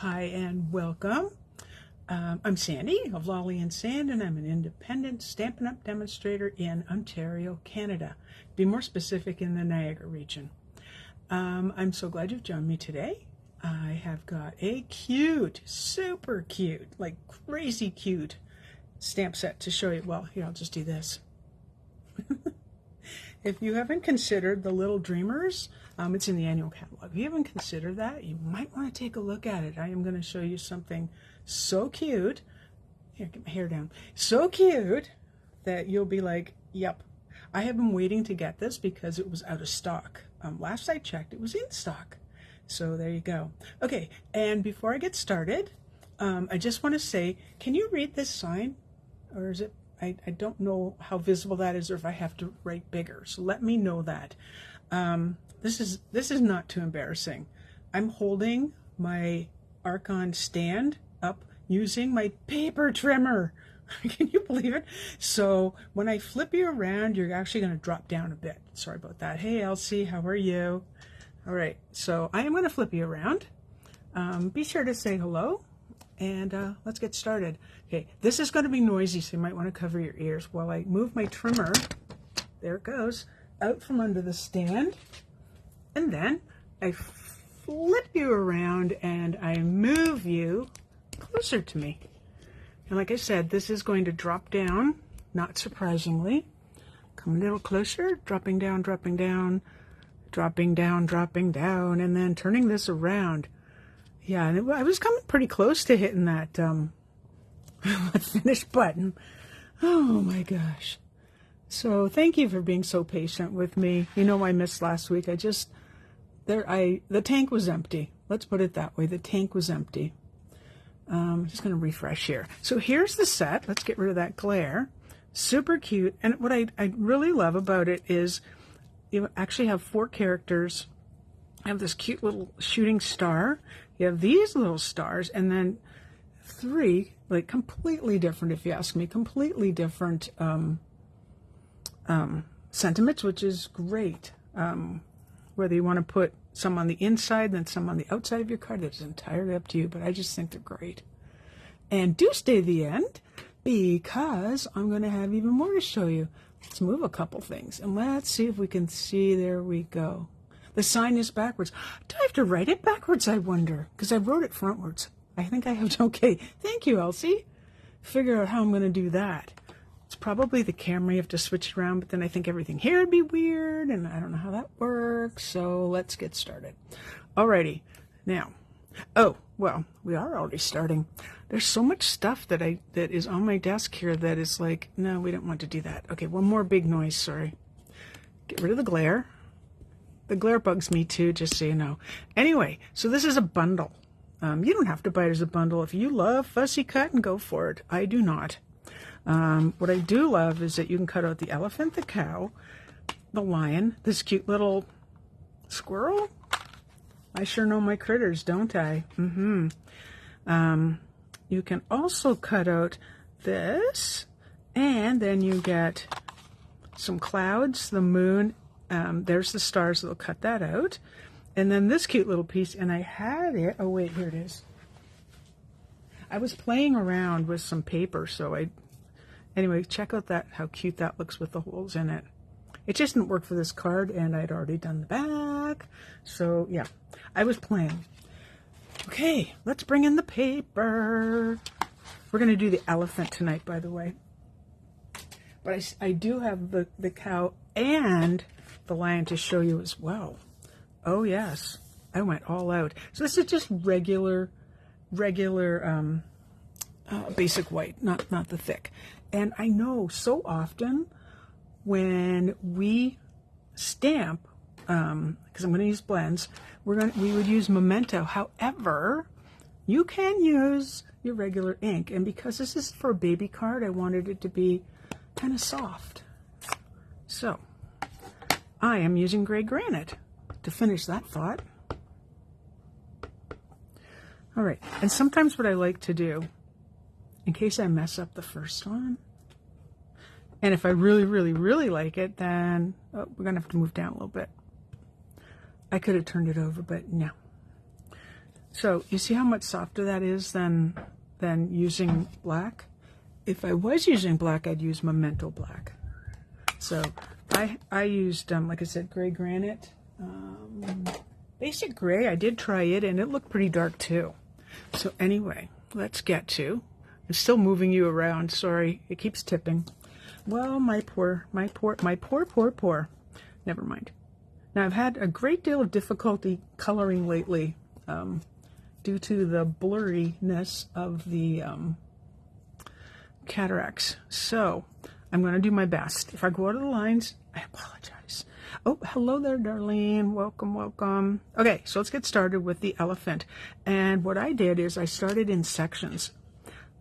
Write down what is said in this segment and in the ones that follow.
Hi and welcome. I'm Sandy of Lolly and Sand, and I'm an independent Stampin' Up! Demonstrator in Ontario, Canada. To be more specific, in the Niagara Region. I'm so glad you've joined me today. I have got a cute, super cute, like crazy cute stamp set to show you. Well, here, I'll just do this. If you haven't considered the Little Dreamers, it's in the annual catalog. If you haven't considered that, you might want to take a look at it. I am going to show you something so cute. Here, get my hair down. So cute that you'll be like, yep. I have been waiting to get this because it was out of stock. Last I checked, it was in stock. So there you go. Okay, and before I get started, I just want to say, can you read this sign? Or is it? I don't know how visible that is, or if I have to write bigger. So let me know that. This is not too embarrassing. I'm holding my Archon stand up using my paper trimmer. Can you believe it? So when I flip you around, you're actually going to drop down a bit. Sorry about that. Hey, Elsie, how are you? All right, so I am going to flip you around. Be sure to say hello. And let's get started. Okay, this is going to be noisy, so you might want to cover your ears while I move my trimmer, there it goes, out from under the stand. And then I flip you around and I move you closer to me. And like I said, this is going to drop down, not surprisingly. Come a little closer, dropping down, dropping down, dropping down, dropping down, and then turning this around. Yeah, and I was coming pretty close to hitting that finish button. Oh my gosh. So thank you for being so patient with me. You know, I missed last week. The tank was empty. Let's put it that way. The tank was empty. I'm just going to refresh here. So here's the set. Let's get rid of that glare. Super cute. And what I really love about it is you actually have 4 characters. I have this cute little shooting star. You have these little stars, and then 3, like completely different, if you ask me, completely different sentiments, which is great. Whether you want to put some on the inside, then some on the outside of your card, that's entirely up to you, but I just think they're great. And do stay to the end, because I'm going to have even more to show you. Let's move a couple things, and let's see if we can see. There we go. The sign is backwards. Do I have to write it backwards, I wonder? Because I wrote it frontwards. I think I have to. Okay, thank you, Elsie. Figure out how I'm going to do that. It's probably the camera. You have to switch it around, but then I think everything here would be weird, and I don't know how that works. So let's get started. Alrighty. Now, oh, well, we are already starting. There's so much stuff that is on my desk here that is like, no, we don't want to do that. Okay, one more big noise, sorry. Get rid of the glare. The glare bugs me too, just so you know. Anyway, so this is a bundle. You don't have to buy it as a bundle. If you love fussy cut, and go for it. I do not. What I do love is that you can cut out the elephant, the cow, the lion, this cute little squirrel. I sure know my critters, don't I? You can also cut out this, and then you get some clouds, the moon. There's the stars, so they'll cut that out. And then this cute little piece, and I had it, oh wait, here it is. I was playing around with some paper, so anyway, check out that, how cute that looks with the holes in it. It just didn't work for this card, and I'd already done the back. So yeah, I was playing. Okay, let's bring in the paper. We're gonna do the elephant tonight, by the way. But I do have the cow and the lion to show you as well. Oh yes, I went all out. So this is just regular basic white, not the thick. And I know so often when we stamp, because I'm going to use blends, we would use Memento. However, you can use your regular ink, and because this is for a baby card, I wanted it to be kind of soft. So I am using gray granite to finish that thought. All right, and sometimes what I like to do, in case I mess up the first one, and if I really, really, really like it, then we're gonna have to move down a little bit. I could have turned it over, but no. So you see how much softer that is than using black? If I was using black, I'd use Memento black. So I used, like I said, gray granite. Basic gray, I did try it and it looked pretty dark too. So anyway, let's get to, I'm still moving you around, sorry, it keeps tipping. Well, my poor. Never mind. Now I've had a great deal of difficulty coloring lately due to the blurriness of the cataracts. So I'm going to do my best. If I go out of the lines, I apologize. Oh, hello there, Darlene. Welcome, welcome. Okay, so let's get started with the elephant. And what I did is I started in sections.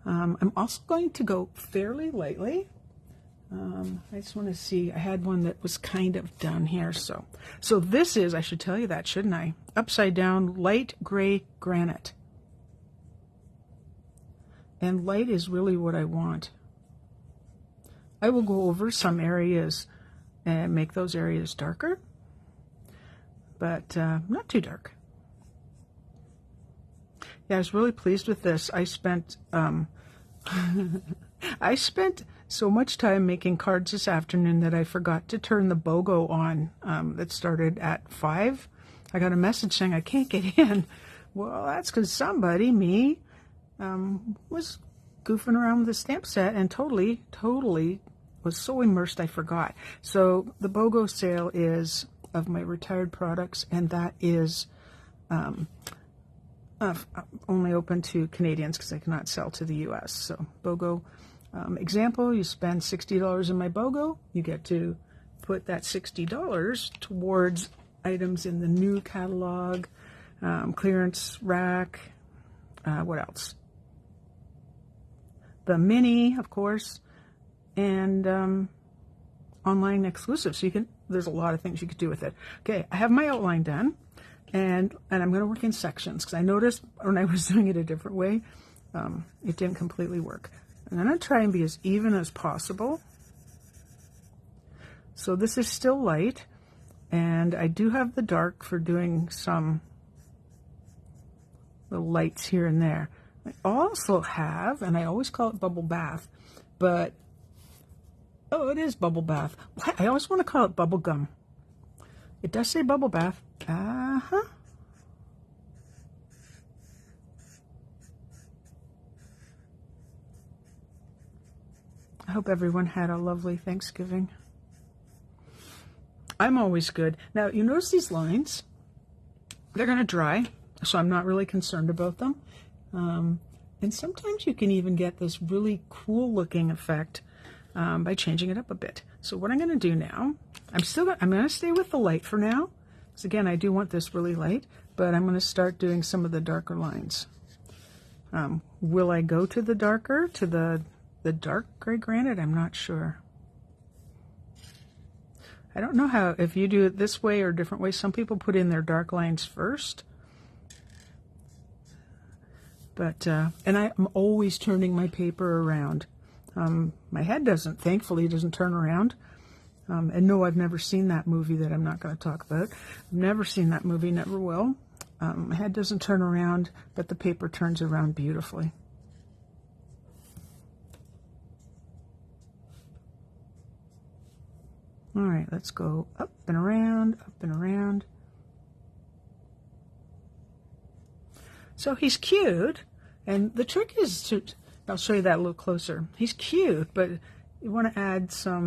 I'm also going to go fairly lightly. I just want to see, I had one that was kind of done here. So this is, I should tell you that, shouldn't I? Upside down, light gray granite. And light is really what I want. I will go over some areas and make those areas darker, but not too dark. Yeah, I was really pleased with this. I spent I spent so much time making cards this afternoon that I forgot to turn the BOGO on that started at 5. I got a message saying I can't get in. Well, that's because somebody, me, was goofing around with the stamp set and totally was so immersed I forgot. So the BOGO sale is of my retired products, and that is only open to Canadians because I cannot sell to the US. So BOGO, example, you spend $60 in my BOGO, you get to put that $60 towards items in the new catalog, clearance rack, what else? The mini, of course, and online exclusive. So you can, there's a lot of things you could do with it. Okay, I have my outline done, and I'm going to work in sections because I noticed when I was doing it a different way, it didn't completely work. I'm going to try and be as even as possible. So this is still light, and I do have the dark for doing some little lights here and there. I also have, and I always call it bubble bath, but oh, it is bubble bath. I always want to call it bubble gum. It does say bubble bath. Uh-huh. I hope everyone had a lovely Thanksgiving. I'm always good. Now, you notice these lines? They're going to dry, so I'm not really concerned about them. And sometimes you can even get this really cool looking effect by changing it up a bit. So what I'm going to do now, I'm going to stay with the light for now, because again, I do want this really light, but I'm going to start doing some of the darker lines. Will I go to the darker, to the dark gray granite? I'm not sure. I don't know how, if you do it this way or a different way. Some people put in their dark lines first. But, and I'm always turning my paper around. My head doesn't, thankfully, doesn't turn around. And no, I've never seen that movie that I'm not going to talk about. I've never seen that movie, never will. My head doesn't turn around, but the paper turns around beautifully. All right, let's go up and around, up and around. So he's cute, and the trick is to, I'll show you that a little closer. He's cute, but you want to add a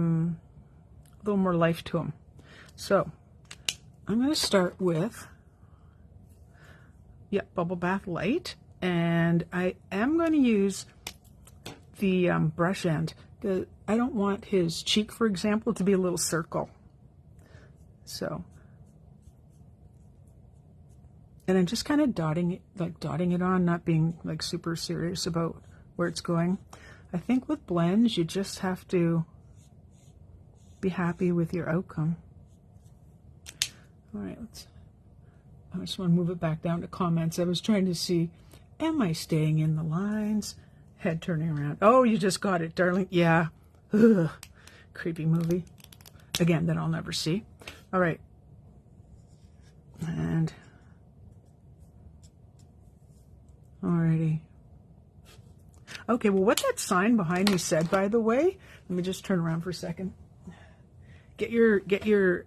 little more life to him. So I'm going to start with, Bubble Bath Light, and I am going to use the brush end. I don't want his cheek, for example, to be a little circle. So, and I'm just kind of dotting it on, not being like super serious about where it's going. I think with blends, you just have to be happy with your outcome. All right, I just want to move it back down to comments. I was trying to see, am I staying in the lines? Head turning around. Oh, you just got it, darling. Yeah. Ugh. Creepy movie. Again, that I'll never see. All right. And Alrighty. Okay, well, what that sign behind me said, by the way, let me just turn around for a second. Get your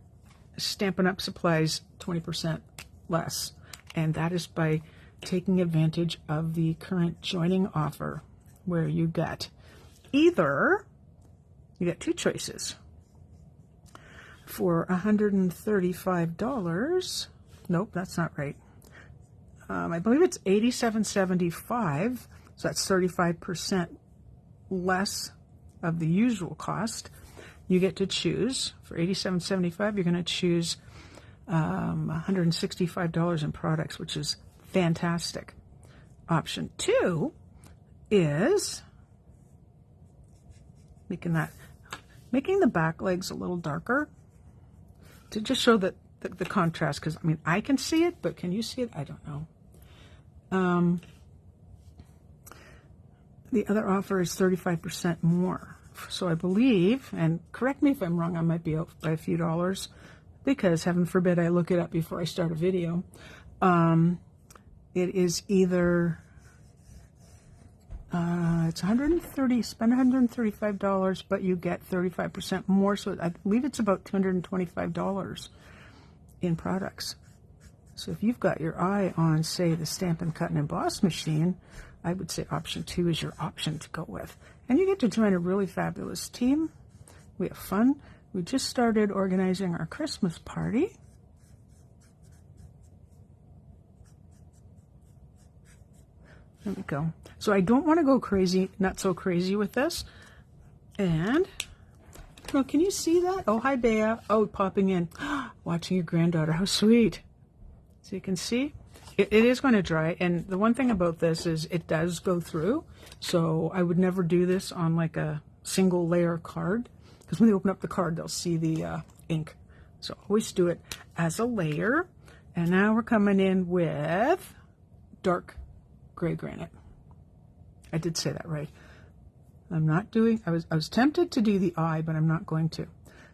Stampin' Up! Supplies 20% less, and that is by taking advantage of the current joining offer, where you get either, you get two choices for $135. Nope, that's not right. I believe it's $87.75, so that's 35% less of the usual cost. You get to choose, for $87.75, you're going to choose $165 in products, which is fantastic. Option 2 is making the back legs a little darker to just show that the contrast, because I mean, I can see it, but can you see it? I don't know. The other offer is 35% more. So I believe, and correct me if I'm wrong, I might be out by a few dollars, because heaven forbid I look it up before I start a video. It is either it's spend $135, but you get 35% more. So I believe it's about $225 in products. So if you've got your eye on, say, the Stampin' Cut and Emboss machine, I would say option 2 is your option to go with. And you get to join a really fabulous team. We have fun. We just started organizing our Christmas party. There we go. So I don't want to go crazy, not so crazy with this. And, oh, can you see that? Oh, hi, Bea. Oh, popping in. Watching your granddaughter. How sweet. So you can see. It is going to dry, and the one thing about this is it does go through, so I would never do this on like a single layer card, because when they open up the card they'll see the ink. So always do it as a layer. And now we're coming in with dark gray granite. I did say that right. I'm not doing, I was tempted to do the eye, but I'm not going to.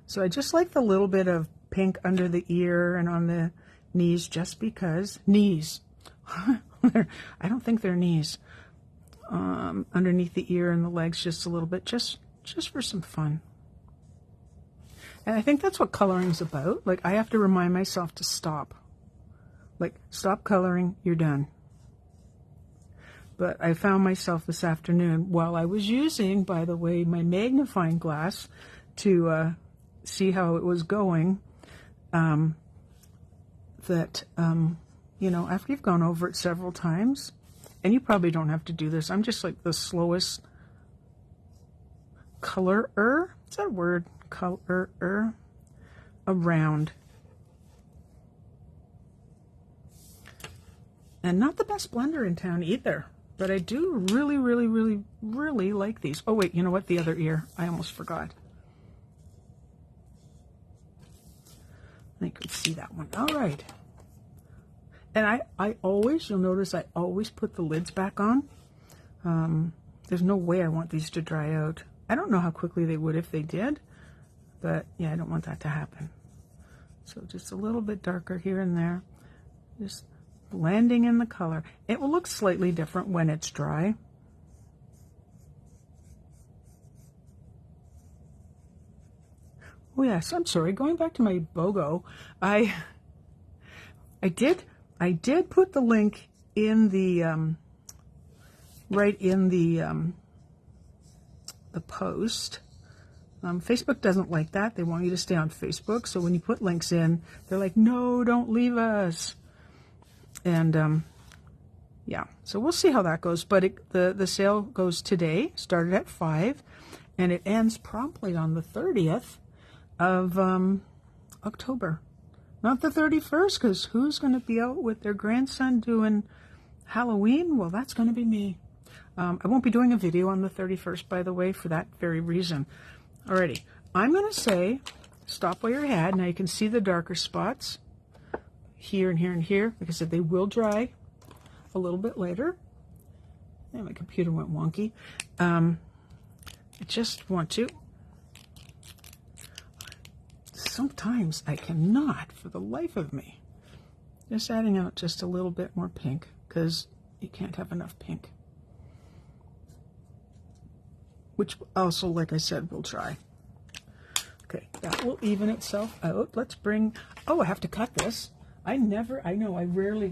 So I just like the little bit of pink under the ear and on the knees, just because. Knees. I don't think they're knees. Underneath the ear and the legs, just a little bit, just for some fun. And I think that's what coloring's about. Like, I have to remind myself to stop. Like, stop coloring, you're done. But I found myself this afternoon, while I was using, by the way, my magnifying glass to see how it was going, you know, after you've gone over it several times, and you probably don't have to do this, I'm just like the slowest colorer, is that a word? Colorer around. And not the best blender in town either, but I do really, really, really, really like these. Oh wait, you know what? The other ear, I almost forgot. I could see that one. All right. And I always, you'll notice I always put the lids back on. There's no way I want these to dry out. I don't know how quickly they would if they did, but yeah, I don't want that to happen. So just a little bit darker here and there. Just blending in the color. It will look slightly different when it's dry. Oh yes, I'm sorry, going back to my BOGO, I did put the link in the right in the post. Facebook doesn't like that. They want you to stay on Facebook. So when you put links in, they're like, no, don't leave us. And yeah, so we'll see how that goes. But the sale goes today, started at 5, and it ends promptly on the 30th of October. Not the 31st, because who's going to be out with their grandson doing Halloween? Well, that's going to be me. I won't be doing a video on the 31st, by the way, for that very reason. Alrighty, I'm going to say stop where you're at. Now you can see the darker spots here and here and here. Like I said, they will dry a little bit later. And my computer went wonky. I just want to... Sometimes I cannot, for the life of me. Just adding out just a little bit more pink, because You can't have enough pink. Which also, like I said, will dry. Okay, that will even itself out. Let's bring, oh, I have to cut this. I rarely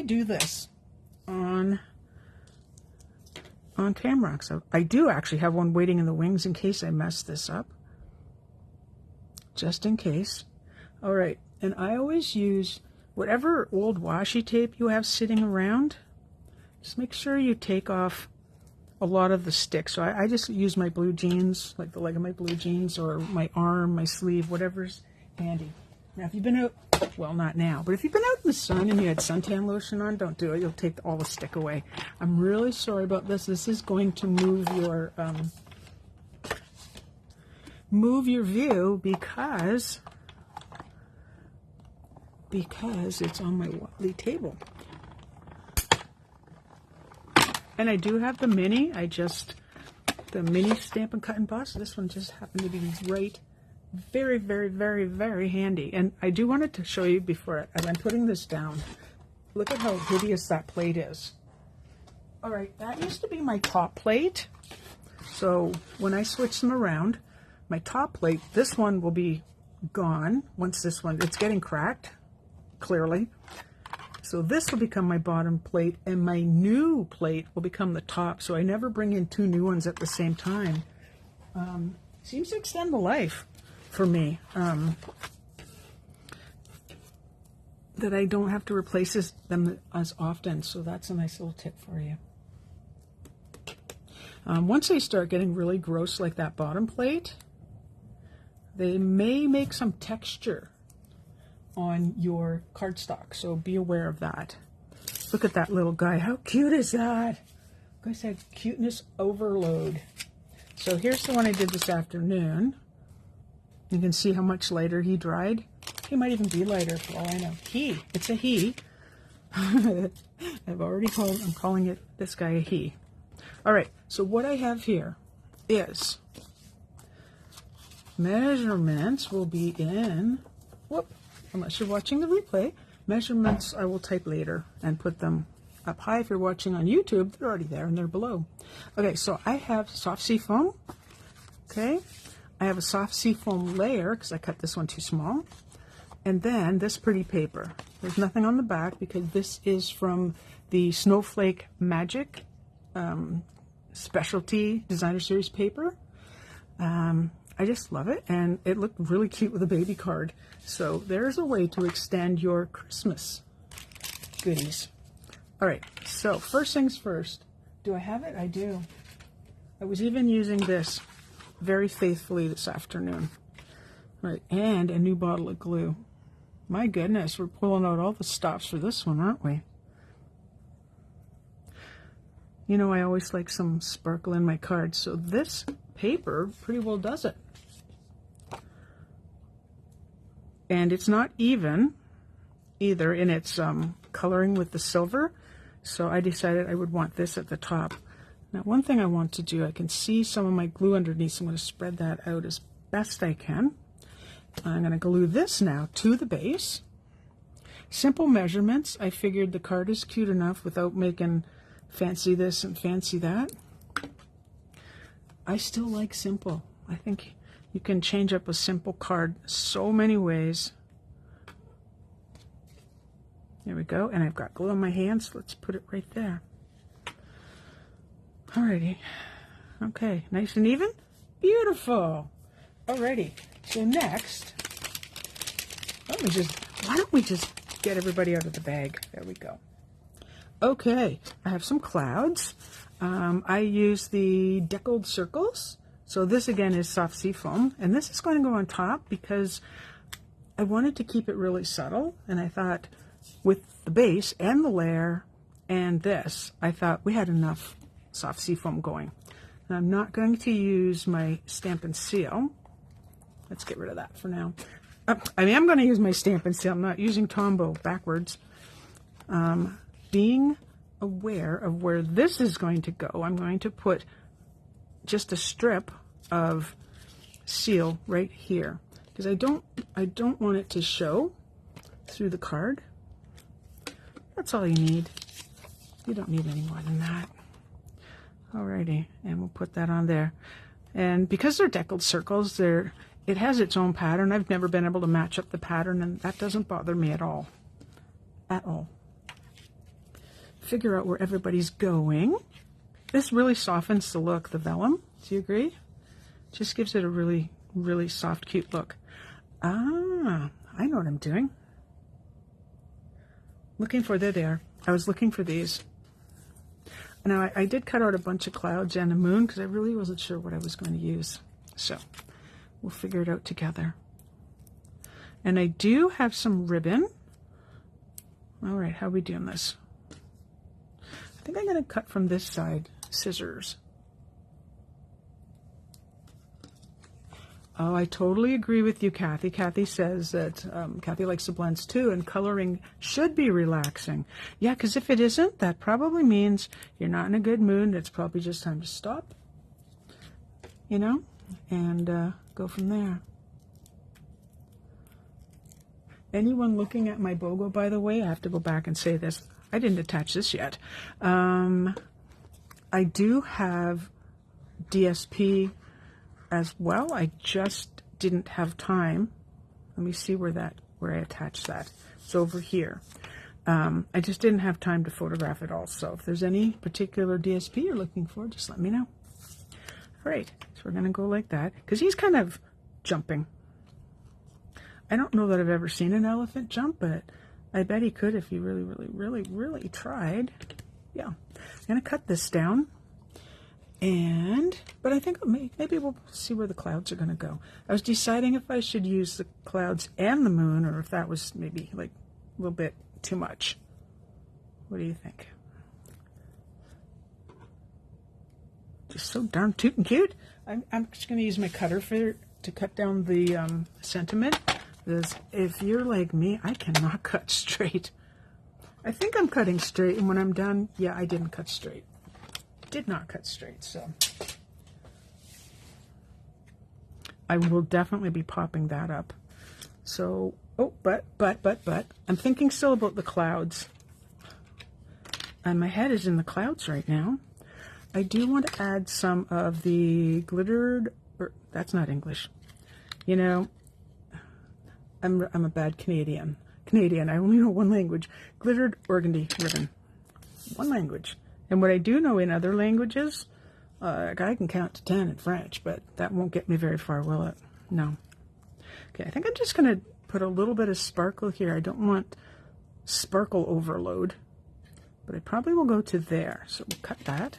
do this on camera. So I do actually have one waiting in the wings in case I mess this up. Just in case. All right, and I always use whatever old washi tape you have sitting around. Just make sure you take off a lot of the stick. So I just use my blue jeans, like the leg of my blue jeans, or my arm, my sleeve, whatever's handy. Now, if you've been out, well, not now, but if you've been out in the sun and you had suntan lotion on, don't do it. You'll take all the stick away. I'm really sorry about this. This is going to move your view because it's on my Watley table. And I do have the mini. The mini Stampin' Cut and Emboss. This one just happened to be right. Very, very, very, very handy. And I do wanted to show you before, as I'm putting this down, look at how hideous that plate is. All right, that used to be my top plate. So when I switch them around, my top plate, this one will be gone. Once this one, it's getting cracked, clearly. So this will become my bottom plate, and my new plate will become the top. So I never bring in two new ones at the same time. Seems to extend the life for me. That I don't have to replace them as often. So that's a nice little tip for you. Once they start getting really gross like that bottom plate, they may make some texture on your cardstock, so be aware of that. Look at that little guy. How cute is that? I said cuteness overload. So here's the one I did this afternoon. You can see how much lighter he dried. He might even be lighter for all I know. It's a he. I'm calling this guy a he. All right, so what I have here is measurements will be in, unless you're watching the replay, measurements I will type later and put them up high. If you're watching on YouTube, they're already there and they're below. Okay, so I have soft sea foam. Okay, I have a soft sea foam layer because I cut this one too small. And then this pretty paper. There's nothing on the back because this is from the Snowflake Magic specialty designer series paper. I just love it, and it looked really cute with a baby card. So there's a way to extend your Christmas goodies. All right, so first things first. Do I have it? I do. I was even using this very faithfully this afternoon. All right, and a new bottle of glue. My goodness, we're pulling out all the stops for this one, aren't we? You know, I always like some sparkle in my cards, so this paper pretty well does it. And it's not even either in its coloring with the silver, so I decided I would want this at the top. Now, one thing I want to do, I can see some of my glue underneath, so I'm going to spread that out as best I can. I'm going to glue this now to the base. Simple measurements. I figured the card is cute enough without making fancy this and fancy that. I still like simple. I think you can change up a simple card so many ways. There we go. And I've got glue on my hands. Let's put it right there. Alrighty. Okay, nice and even. Beautiful. Alrighty. So next, why don't we just get everybody out of the bag? There we go. Okay, I have some clouds. I use the Deckled Circles. So this again is soft sea foam, and this is going to go on top because I wanted to keep it really subtle, and I thought with the base and the layer and this, I thought we had enough soft sea foam going. And I'm not going to use my Stampin' Seal. Let's get rid of that for now. I mean, I'm going to use my Stampin' Seal. I'm not using Tombow backwards. Being aware of where this is going to go, I'm going to put just a strip of seal right here because I don't want it to show through the card. That's all you need. You don't need any more than that. Alrighty, and we'll put that on there. And because they're deckled circles, it has its own pattern. I've never been able to match up the pattern, and that doesn't bother me at all. At all. Figure out where everybody's going. This really softens the look, the vellum. Do you agree? Just gives it a really, really soft, cute look. Ah, I know what I'm doing. Looking for, there they are. I was looking for these. Now, I did cut out a bunch of clouds and a moon because I really wasn't sure what I was going to use. So, we'll figure it out together. And I do have some ribbon. All right, how are we doing this? I think I'm going to cut from this side, scissors. Oh, I totally agree with you, Kathy. Kathy says that Kathy likes the blends too, and coloring should be relaxing. Yeah, because if it isn't, that probably means you're not in a good mood. It's probably just time to stop, you know, and go from there. Anyone looking at my BOGO, by the way, I have to go back and say this. I didn't attach this yet. I do have DSP as well. I just didn't have time. Let me see where I attached that. It's over here. I just didn't have time to photograph it all. So if there's any particular DSP you're looking for, just let me know. All right, so we're gonna go like that because he's kind of jumping. I don't know that I've ever seen an elephant jump, but I bet he could if he really, really, really, really tried. Yeah, I'm gonna cut this down. But I think maybe we'll see where the clouds are going to go. I was deciding if I should use the clouds and the moon, or if that was maybe like a little bit too much. What do you think? Just so darn toot and cute. I'm just going to use my cutter to cut down the sentiment. Because if you're like me, I cannot cut straight. I think I'm cutting straight, and when I'm done, yeah, I didn't cut straight. Did not cut straight, so I will definitely be popping that up. So, oh, but I'm thinking still about the clouds, and my head is in the clouds right now. I do want to add some of the glittered, or that's not English. You know, I'm a bad Canadian. I only know one language. Glittered organdy ribbon. One language. And what I do know in other languages, I can count to 10 in French, but that won't get me very far, will it? No. Okay, I think I'm just going to put a little bit of sparkle here. I don't want sparkle overload, but I probably will go to there. So we'll cut that.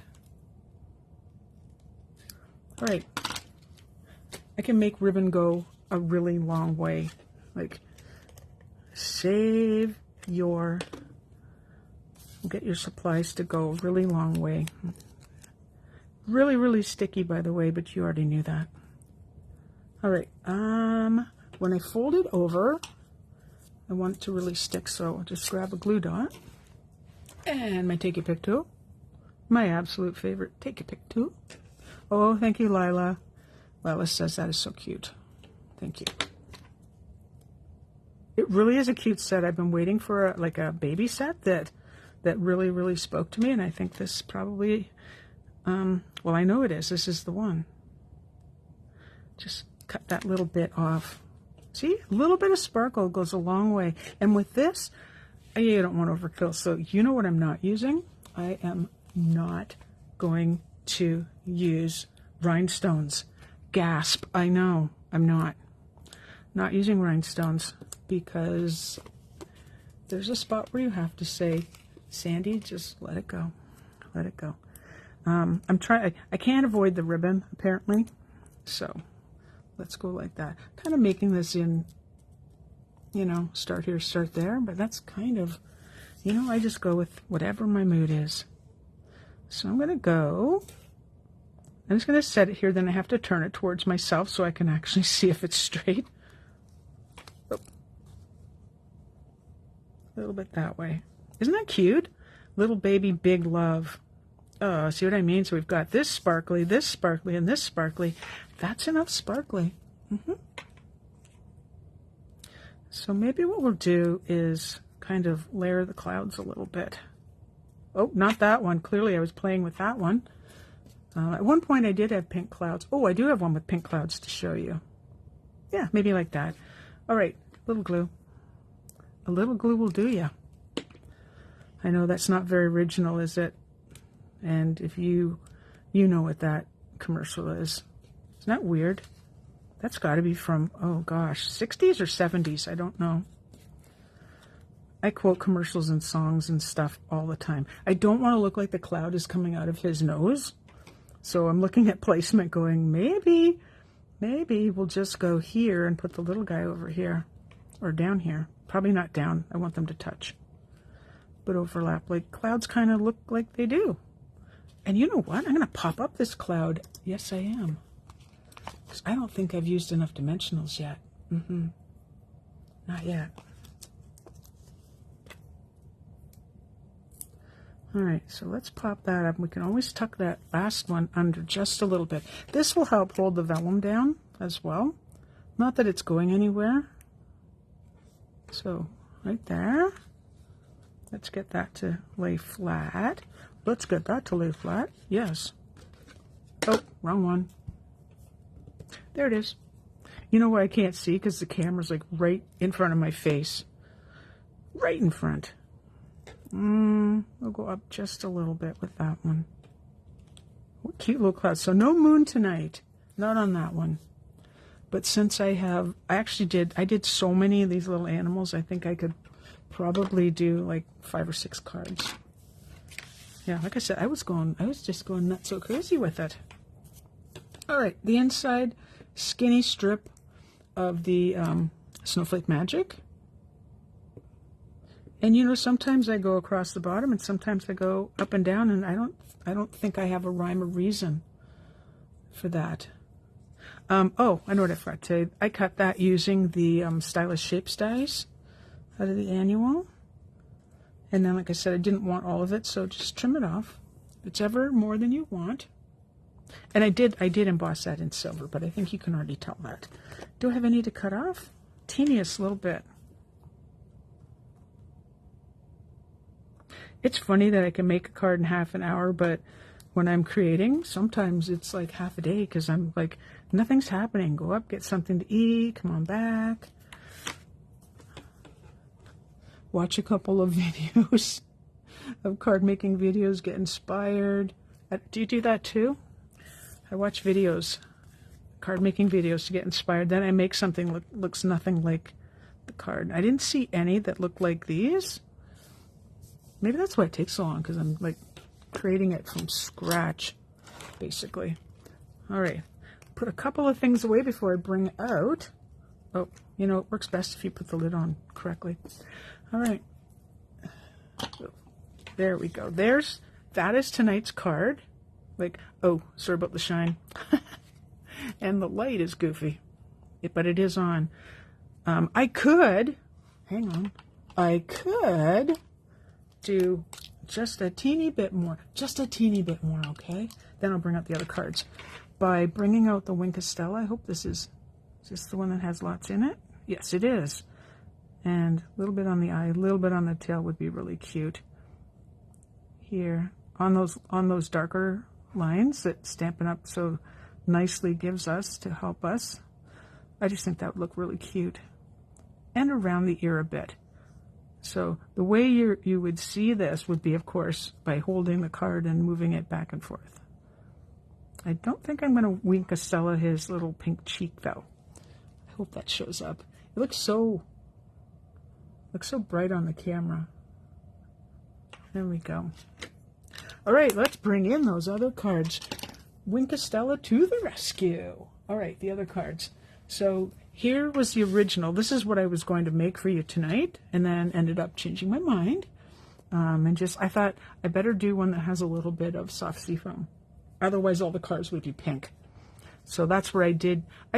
All right. I can make ribbon go a really long way. Like, save your... Get your supplies to go a really long way. Really, really sticky, by the way, but you already knew that. All right. When I fold it over, I want it to really stick, so I'll just grab a glue dot and my Take a Pick tool. My absolute favorite Take a Pick tool. Oh, thank you, Lila. Lila says that is so cute. Thank you. It really is a cute set. I've been waiting for like a baby set that really, really spoke to me, and I think this probably, well, I know it is. This is the one. Just cut that little bit off. See, a little bit of sparkle goes a long way. And with this, you don't want overkill. So you know what I'm not using? I am not going to use rhinestones. Gasp. I know. I'm not using rhinestones because there's a spot where you have to say, Sandy, just let it go. Let it go. I can't avoid the ribbon, apparently. So let's go like that. Kind of making this in, you know, start here, start there. But that's kind of, you know, I just go with whatever my mood is. So I'm going to go. I'm just going to set it here. Then I have to turn it towards myself so I can actually see if it's straight. Oh. A little bit that way. Isn't that cute? Little baby, big love. Oh, see what I mean? So we've got this sparkly, and this sparkly. That's enough sparkly. So maybe what we'll do is kind of layer the clouds a little bit. Oh, not that one. Clearly I was playing with that one. At one point I did have pink clouds. Oh, I do have one with pink clouds to show you. Yeah, maybe like that. All right, little glue. A little glue will do ya. I know that's not very original, is it? And if you know what that commercial is. Isn't that weird? That's got to be from, oh gosh, 60s or 70s, I don't know. I quote commercials and songs and stuff all the time. I don't want to look like the cloud is coming out of his nose. So I'm looking at placement going, maybe we'll just go here and put the little guy over here. Or down here. Probably not down. I want them to touch. But overlap. Like clouds kind of look like they do. And you know what? I'm going to pop up this cloud. Yes, I am. Because I don't think I've used enough dimensionals yet. Not yet. Alright, so let's pop that up. We can always tuck that last one under just a little bit. This will help hold the vellum down as well. Not that it's going anywhere. So, right there. Let's get that to lay flat. Let's get that to lay flat. Yes. Oh, wrong one. There it is. You know what I can't see because the camera's like right in front of my face. Right in front. We'll go up just a little bit with that one. What cute little clouds. So no moon tonight. Not on that one. But since I did so many of these little animals, I think I could probably do like 5 or 6 cards. Yeah, like I said, I was just going nuts so crazy with it. All right, the inside skinny strip of the Snowflake Magic. And you know, sometimes I go across the bottom and sometimes I go up and down, and I don't think I have a rhyme or reason for that. Oh, I know what I forgot to tell you. I cut that using the Stylish Shapes dies out of the annual. And then, like I said, I didn't want all of it, so just trim it off. If it's ever more than you want. And I did emboss that in silver, but I think you can already tell that. Do I have any to cut off? Teeniest little bit. It's funny that I can make a card in half an hour, but when I'm creating, sometimes it's like half a day because I'm like, nothing's happening. Go up, get something to eat, come on back. Watch a couple of videos of card making videos, get inspired. Do you do that too? I watch videos, card making videos to get inspired. Then I make something that looks nothing like the card. I didn't see any that looked like these. Maybe that's why it takes so long, because I'm like creating it from scratch, basically. All right, put a couple of things away before I bring out. Oh, you know, it works best if you put the lid on correctly. All right, there we go. That is tonight's card. Like, oh, sorry about the shine. And the light is goofy, but it is on. I could do just a teeny bit more, okay? Then I'll bring out the other cards. By bringing out the Winkastella, I hope this is this the one that has lots in it? Yes, it is. And a little bit on the eye, a little bit on the tail would be really cute. Here, on those darker lines that Stampin' Up! So nicely gives us to help us. I just think that would look really cute. And around the ear a bit. So the way you would see this would be, of course, by holding the card and moving it back and forth. I don't think I'm going to Winkastella his little pink cheek, though. I hope that shows up. It looks so bright on the camera. There we go. All right, let's bring in those other cards. Winkastella to the rescue. All right, the other cards. So here was the original. This is what I was going to make for you tonight, and then ended up changing my mind. I thought I better do one that has a little bit of soft sea foam. Otherwise, all the cards would be pink. So that's where I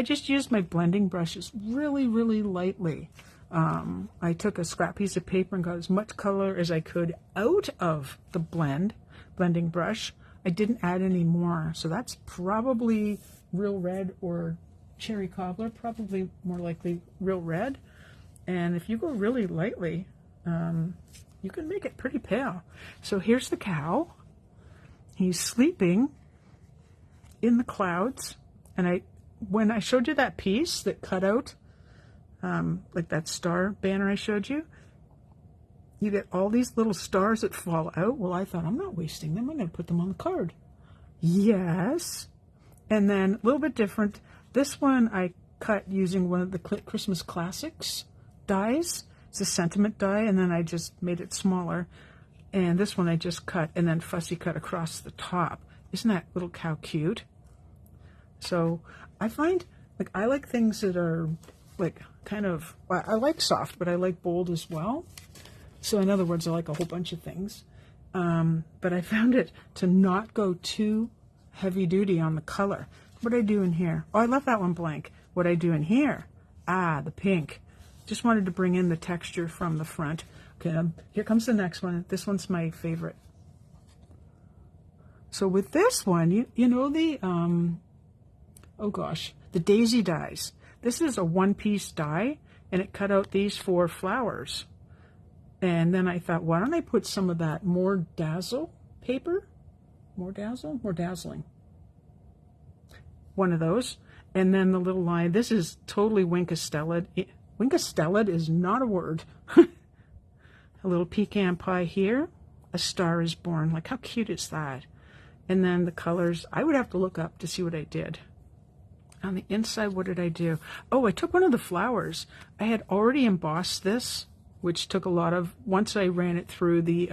just used my blending brushes really, really lightly. I took a scrap piece of paper and got as much color as I could out of the blending brush. I didn't add any more. So that's probably real red or cherry cobbler, probably more likely real red. And if you go really lightly, you can make it pretty pale. So here's the cow. He's sleeping in the clouds. And when I showed you that piece that cut out, like that star banner I showed you, you get all these little stars that fall out. Well, I thought, I'm not wasting them. I'm going to put them on the card. Yes. And then a little bit different. This one I cut using one of the Christmas Classics dies. It's a sentiment die, and then I just made it smaller. And this one I just cut and then fussy cut across the top. Isn't that little cow cute? So I find, like, I like things that are like kind of, I like soft, but I like bold as well. So in other words, I like a whole bunch of things. But I found it to not go too heavy duty on the color. What I do in here? Oh, I left that one blank. What I do in here? Ah, the pink. Just wanted to bring in the texture from the front. Okay, here comes the next one. This one's my favorite. So with this one, you know the, oh gosh, the daisy dies. This is a one-piece die, and it cut out these 4 flowers. And then I thought, why don't I put some of that more dazzle paper? More dazzling. One of those. And then the little line. This is totally Winkastelled. Winkastelled is not a word. A little pecan pie here. A star is born. Like, how cute is that? And then the colors. I would have to look up to see what I did. On the inside, what did I do? Oh, I took one of the flowers. I had already embossed this, which took a lot of, once I ran it through the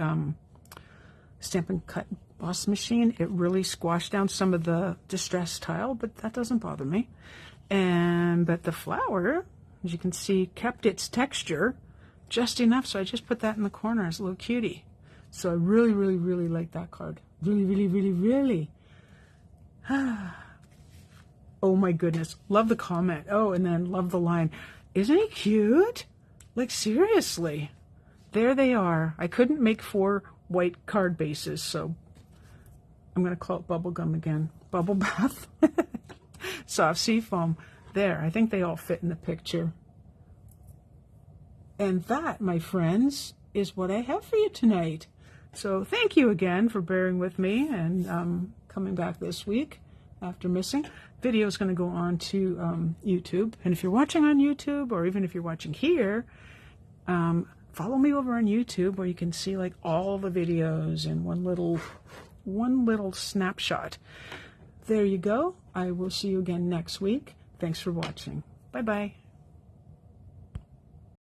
Stampin' Cut Emboss machine, it really squashed down some of the distressed tile, but that doesn't bother me. But the flower, as you can see, kept its texture just enough, so I just put that in the corner as a little cutie. So I really, really, really like that card. Really, really, really, really. Oh my goodness. Love the comment. Oh, and then love the line. Isn't he cute? Like, seriously. There they are. I couldn't make 4 white card bases, so I'm going to call it bubblegum again. Bubble bath. Soft sea foam. There. I think they all fit in the picture. And that, my friends, is what I have for you tonight. So thank you again for bearing with me and coming back this week after missing. Video is going to go on to YouTube. And if you're watching on YouTube, or even if you're watching here, follow me over on YouTube, where you can see like all the videos in one little snapshot. There you go. I will see you again next week. Thanks for watching. Bye-bye.